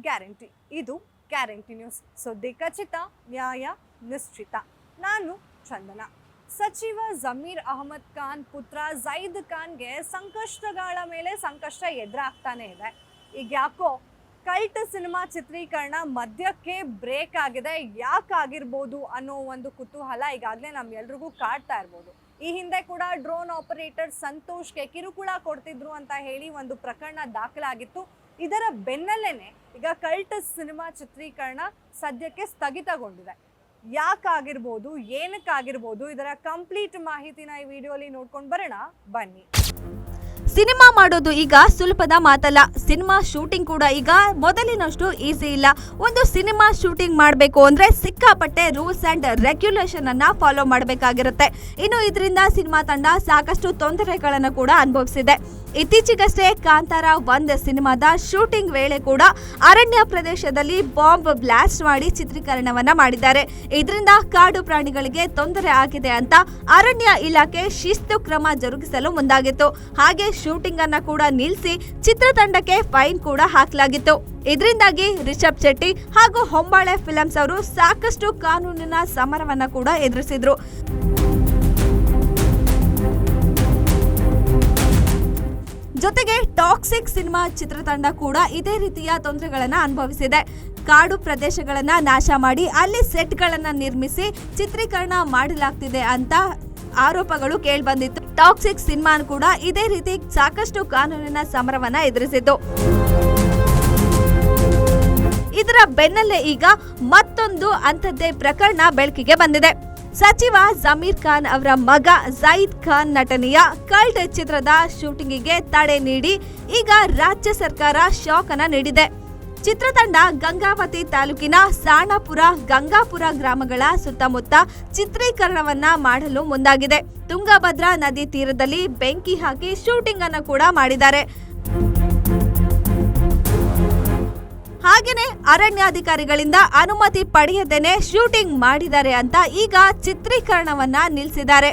Guarantee. ಇದು guarantee news. ಸುದ್ದಿ ಖಚಿತ, ನ್ಯಾಯ ನಿಶ್ಚಿತ. ನಾನು ಚಂದನ. ಸಚಿವ ಜಮೀರ್ ಅಹಮದ್ ಖಾನ್ ಪುತ್ರ ಜೈದ್ ಖಾನ್ಗೆ ಸಂಕಷ್ಟಗಳ ಮೇಲೆ ಸಂಕಷ್ಟ ಎದುರಾಗ್ತಾನೆ ಇದೆ. ಈಗ ಯಾಕೋ ಕಲ್ಟ್ ಸಿನಿಮಾ ಚಿತ್ರೀಕರಣ ಮಧ್ಯಕ್ಕೆ ಬ್ರೇಕ್ ಆಗಿದೆ. ಯಾಕಾಗಿರ್ಬೋದು ಅನ್ನೋ ಒಂದು ಕುತೂಹಲ ಈಗಾಗಲೇ ನಮ್ಮೆಲ್ರಿಗೂ ಕಾಡ್ತಾ ಇರ್ಬೋದು. ಈ ಹಿಂದೆ ಕೂಡ ಡ್ರೋನ್ ಆಪರೇಟರ್ ಸಂತೋಷ್ಗೆ ಕಿರುಕುಳ ಕೊಡ್ತಿದ್ರು ಅಂತ ಹೇಳಿ ಒಂದು ಪ್ರಕರಣ ದಾಖಲಾಗಿತ್ತು. ಇದರ ಬೆನ್ನಲ್ಲೇನೆ ಈಗ ಕಲ್ಟ್ ಸಿನಿಮಾ ಚಿತ್ರೀಕರಣ ಸದ್ಯಕ್ಕೆ ಸ್ಥಗಿತಗೊಂಡಿದೆ. ಯಾಕಾಗಿರ್ಬೋದು, ಏನಕ್ಕಾಗಿರ್ಬೋದು, ಇದರ ಕಂಪ್ಲೀಟ್ ಮಾಹಿತಿನ ಈ ವಿಡಿಯೋಲಿ ನೋಡ್ಕೊಂಡು ಬರೋಣ ಬನ್ನಿ. ಸಿನಿಮಾ ಮಾಡೋದು ಈಗ ಸುಲಭದ ಮಾತಲ್ಲ. ಸಿನಿಮಾ ಶೂಟಿಂಗ್ ಕೂಡ ಈಗ ಮೊದಲಿನಷ್ಟು ಈಸಿ ಇಲ್ಲ. ಒಂದು ಸಿನಿಮಾ ಶೂಟಿಂಗ್ ಮಾಡಬೇಕು ಅಂದ್ರೆ ಸಿಕ್ಕಾಪಟ್ಟೆ ರೂಲ್ಸ್ ಅಂಡ್ ರೆಗ್ಯುಲೇಷನ್ ಅನ್ನ ಫಾಲೋ ಮಾಡಬೇಕಾಗಿರುತ್ತೆ. ಇನ್ನು ಇದರಿಂದ ಸಿನಿಮಾ ತಂಡ ಸಾಕಷ್ಟು ತೊಂದರೆಗಳನ್ನು ಕೂಡ ಅನುಭವಿಸಿದೆ. ಇತ್ತೀಚೆಗಷ್ಟೇ ಕಾಂತಾರ 1 ಸಿನಿಮಾದ ಶೂಟಿಂಗ್ ವೇಳೆ ಕೂಡ ಅರಣ್ಯ ಪ್ರದೇಶದಲ್ಲಿ ಬಾಂಬ್ ಬ್ಲಾಸ್ಟ್ ಮಾಡಿ ಚಿತ್ರೀಕರಣವನ್ನ ಮಾಡಿದ್ದಾರೆ. ಇದರಿಂದ ಕಾಡು ಪ್ರಾಣಿಗಳಿಗೆ ತೊಂದರೆ ಆಗಿದೆ ಅಂತ ಅರಣ್ಯ ಇಲಾಖೆ ಶಿಸ್ತು ಕ್ರಮ ಜರುಗಿಸಲು ಮುಂದಾಗಿತ್ತು. ಹಾಗೆ ಶೂಟಿಂಗ್ ಅನ್ನ ಕೂಡ ನಿಲ್ಲಿಸಿ ಚಿತ್ರತಂಡಕ್ಕೆ ಫೈನ್ ಕೂಡ ಹಾಕಲಾಗಿತ್ತು. ಇದರಿಂದಾಗಿ ರಿಷಬ್ ಶೆಟ್ಟಿ ಹಾಗೂ ಹೊಂಬಾಳೆ ಫಿಲ್ಮ್ಸ್ ಅವರು ಸಾಕಷ್ಟು ಕಾನೂನಿನ ಸಮರವನ್ನ ಕೂಡ ಎದುರಿಸಿದ್ರು. ಜೊತೆಗೆ ಟಾಕ್ಸಿಕ್ ಸಿನಿಮಾ ಚಿತ್ರತಂಡ ಕೂಡ ಇದೇ ರೀತಿಯ ತೊಂದರೆಗಳನ್ನ ಅನುಭವಿಸಿದೆ. ಕಾಡು ಪ್ರದೇಶಗಳನ್ನ ನಾಶ ಮಾಡಿ ಅಲ್ಲಿ ಸೆಟ್ಗಳನ್ನ ನಿರ್ಮಿಸಿ ಚಿತ್ರೀಕರಣ ಮಾಡಲಾಗ್ತಿದೆ ಅಂತ ಆರೋಪಗಳು ಕೇಳಿಬಂದಿತ್ತು. ಟಾಕ್ಸಿಕ್ ಸಿನಿಮಾ ಕೂಡ ಇದೇ ರೀತಿ ಸಾಕಷ್ಟು ಕಾನೂನಿನ ಸಮರವನ್ನ ಎದುರಿಸಿತ್ತು. ಇದರ ಬೆನ್ನಲ್ಲೇ ಈಗ ಮತ್ತೊಂದು ಅಂಥದ್ದೇ ಪ್ರಕರಣ ಬೆಳಕಿಗೆ ಬಂದಿದೆ. ಸಚಿವ ಜಮೀರ್ ಖಾನ್ ಅವರ ಮಗ ಜೈದ್ ಖಾನ್ ನಟನೆಯ ಕಲ್ಟ್ ಚಿತ್ರದ ಶೂಟಿಂಗಿಗೆ ತಡೆ ನೀಡಿ ಈಗ ರಾಜ್ಯ ಸರ್ಕಾರ ಶಾಕ್ ಅನ್ನ ನೀಡಿದೆ. ಚಿತ್ರತಂಡ ಗಂಗಾವತಿ ತಾಲೂಕಿನ ಸಾಣಾಪುರ, ಗಂಗಾಪುರ ಗ್ರಾಮಗಳ ಸುತ್ತಮುತ್ತ ಚಿತ್ರೀಕರಣವನ್ನ ಮಾಡಲು ಮುಂದಾಗಿದೆ. ತುಂಗಭದ್ರಾ ನದಿ ತೀರದಲ್ಲಿ ಬೆಂಕಿ ಹಾಕಿ ಶೂಟಿಂಗ್ ಅನ್ನು ಕೂಡ ಮಾಡಿದ್ದಾರೆ. ಹಾಗೇನೆ ಅರಣ್ಯಾಧಿಕಾರಿಗಳಿಂದ ಅನುಮತಿ ಪಡೆಯದೇನೆ ಶೂಟಿಂಗ್ ಮಾಡಿದ್ದಾರೆ ಅಂತ ಈಗ ಚಿತ್ರೀಕರಣವನ್ನ ನಿಲ್ಲಿಸಿದ್ದಾರೆ.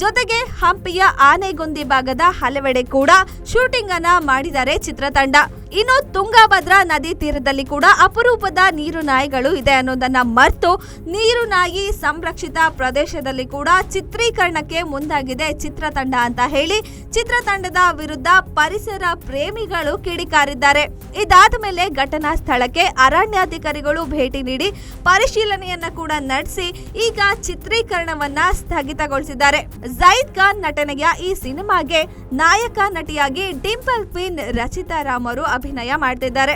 ಜೊತೆಗೆ ಹಂಪಿಯ ಆನೆಗೊಂದಿ ಭಾಗದ ಹಲವೆಡೆ ಕೂಡ ಶೂಟಿಂಗ್ ಅನ್ನ ಮಾಡಿದ್ದಾರೆ ಚಿತ್ರತಂಡ. ಇನ್ನು ತುಂಗಭದ್ರಾ ನದಿ ತೀರದಲ್ಲಿ ಕೂಡ ಅಪರೂಪದ ನೀರು ನಾಯಿಗಳು ಇದೆ ಅನ್ನೋದನ್ನ ಮರೆತು ನೀರು ನಾಯಿ ಸಂರಕ್ಷಿತ ಪ್ರದೇಶದಲ್ಲಿ ಕೂಡ ಚಿತ್ರೀಕರಣಕ್ಕೆ ಮುಂದಾಗಿದೆ ಚಿತ್ರತಂಡ ಅಂತ ಹೇಳಿ ಚಿತ್ರತಂಡದ ವಿರುದ್ಧ ಪರಿಸರ ಪ್ರೇಮಿಗಳು ಕಿಡಿಕಾರಿದ್ದಾರೆ. ಇದಾದ ಮೇಲೆ ಘಟನಾ ಸ್ಥಳಕ್ಕೆ ಅರಣ್ಯಾಧಿಕಾರಿಗಳು ಭೇಟಿ ನೀಡಿ ಪರಿಶೀಲನೆಯನ್ನ ಕೂಡ ನಡೆಸಿ ಈಗ ಚಿತ್ರೀಕರಣವನ್ನ ಸ್ಥಗಿತಗೊಳಿಸಿದ್ದಾರೆ. ಜೈದ್ ಖಾನ್ ನಟನೆಯ ಈ ಸಿನಿಮಾಗೆ ನಾಯಕ ನಟಿಯಾಗಿ ಡಿಂಪಲ್ ಕ್ವೀನ್ ರಚಿತಾ ರಾಮ್ ಅವರು ಅಭಿನಯ ಮಾಡ್ತಿದ್ದಾರೆ.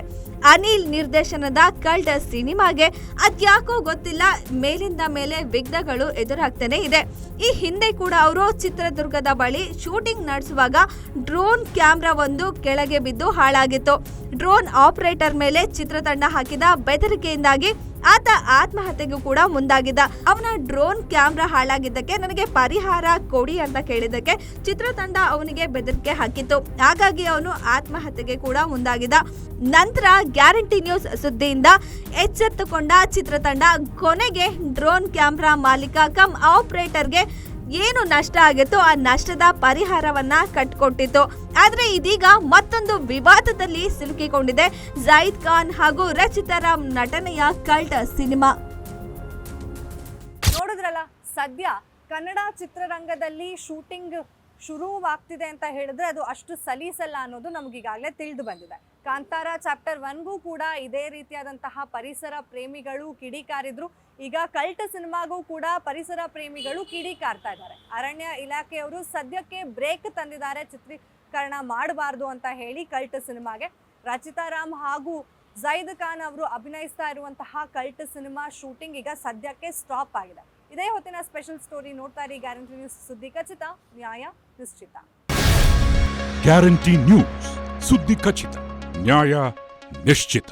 ಅನಿಲ್ ನಿರ್ದೇಶನದ ಕಲ್ಟ್ ಸಿನಿಮಾಗೆ ಅದ್ಯಾಕೋ ಗೊತ್ತಿಲ್ಲ ಮೇಲಿಂದ ಮೇಲೆ ವಿಘ್ನಗಳು ಎದುರಾಗ್ತಾನೆ ಇದೆ. ಈ ಹಿಂದೆ ಕೂಡ ಅವರು ಚಿತ್ರದುರ್ಗದ ಬಳಿ ಶೂಟಿಂಗ್ ನಡೆಸುವಾಗ ಡ್ರೋನ್ ಕ್ಯಾಮ್ರಾ ಒಂದು ಕೆಳಗೆ ಬಿದ್ದು ಹಾಳಾಗಿತ್ತು. ಡ್ರೋನ್ ಆಪರೇಟರ್ ಮೇಲೆ ಚಿತ್ರತಂಡ ಹಾಕಿದ ಬೆದರಿಕೆಯಿಂದಾಗಿ ಆತ ಆತ್ಮಹತ್ಯೆಗೂ ಕೂಡ ಮುಂದಾಗಿದ್ದ. ಅವನ ಡ್ರೋನ್ ಕ್ಯಾಮ್ರಾ ಹಾಳಾಗಿದ್ದಕ್ಕೆ ನನಗೆ ಪರಿಹಾರ ಕೊಡಿ ಅಂತ ಕೇಳಿದ್ದಕ್ಕೆ ಚಿತ್ರತಂಡ ಅವನಿಗೆ ಬೆದರಿಕೆ ಹಾಕಿತ್ತು. ಹಾಗಾಗಿ ಅವನು ಆತ್ಮಹತ್ಯೆಗೆ ಕೂಡ ಮುಂದಾಗಿದ್ದ. ನಂತರ ಗ್ಯಾರಂಟಿ ನ್ಯೂಸ್ ಸುದ್ದಿಯಿಂದ ಎಚ್ಚೆತ್ತುಕೊಂಡ ಚಿತ್ರತಂಡ ಕೊನೆಗೆ ಡ್ರೋನ್ ಕ್ಯಾಮ್ರಾ ಮಾಲೀಕ ಕಮ್ ಆಪರೇಟರ್ಗೆ ಏನು ನಷ್ಟ ಆಗಿತ್ತು ಆ ನಷ್ಟದ ಪರಿಹಾರವನ್ನ ಕಟ್ಕೊಟ್ಟಿತ್ತು. ಆದ್ರೆ ಇದೀಗ ಮತ್ತೊಂದು ವಿವಾದದಲ್ಲಿ ಸಿಲುಕಿಕೊಂಡಿದೆ ಜೈದ್ ಖಾನ್ ಹಾಗೂ ರಚಿತಾ ರಾಮ್ ನಟನೆಯ ಕಲ್ಟ್ ಸಿನಿಮಾ. ನೋಡಿದ್ರಲ್ಲ, ಸದ್ಯ ಕನ್ನಡ ಚಿತ್ರರಂಗದಲ್ಲಿ ಶೂಟಿಂಗ್ ಶುರುವಾಗ್ತಿದೆ ಅಂತ ಹೇಳಿದ್ರೆ ಅದು ಅಷ್ಟು ಸಲೀಸಲ್ಲ ಅನ್ನೋದು ನಮಗೀಗಾಗಲೇ ತಿಳಿದು ಬಂದಿದೆ. ಕಾಂತಾರ ಚಾಪ್ಟರ್ 1ಗೂ ಕೂಡ ಇದೇ ರೀತಿಯಾದಂತಹ ಪರಿಸರ ಪ್ರೇಮಿಗಳು ಕಿಡಿಕಾರಿದ್ರು. ಈಗ ಕಲ್ಟ್ ಸಿನಿಮಾಗೂ ಕೂಡ ಪರಿಸರ ಪ್ರೇಮಿಗಳು ಕಿಡಿಕಾರ್ತಾ ಇದ್ದಾರೆ. ಅರಣ್ಯ ಇಲಾಖೆಯವರು ಸದ್ಯಕ್ಕೆ ಬ್ರೇಕ್ ತಂದಿದ್ದಾರೆ, ಚಿತ್ರೀಕರಣ ಮಾಡಬಾರ್ದು ಅಂತ ಹೇಳಿ ಕಲ್ಟ್ ಸಿನಿಮಾಗೆ. ರಚಿತಾ ರಾಮ್ ಹಾಗೂ ಜೈದ್ ಖಾನ್ ಅವರು ಅಭಿನಯಿಸ್ತಾ ಇರುವಂತಹ ಕಲ್ಟ್ ಸಿನಿಮಾ ಶೂಟಿಂಗ್ ಈಗ ಸದ್ಯಕ್ಕೆ ಸ್ಟಾಪ್ ಆಗಿದೆ. ಇದೇ ಹೊತ್ತಿನ ಸ್ಪೆಷಲ್ ಸ್ಟೋರಿ ನೋಡ್ತಾ ಇರಿ ಗ್ಯಾರಂಟಿ ನ್ಯೂಸ್. ಸುದ್ದಿ ಖಚಿತ, ನ್ಯಾಯ ನಿಶ್ಚಿತ. ಗ್ಯಾರಂಟಿ ನ್ಯೂಸ್, ಸುದ್ದಿ ಖಚಿತ, ನ್ಯಾಯ ನಿಶ್ಚಿತ.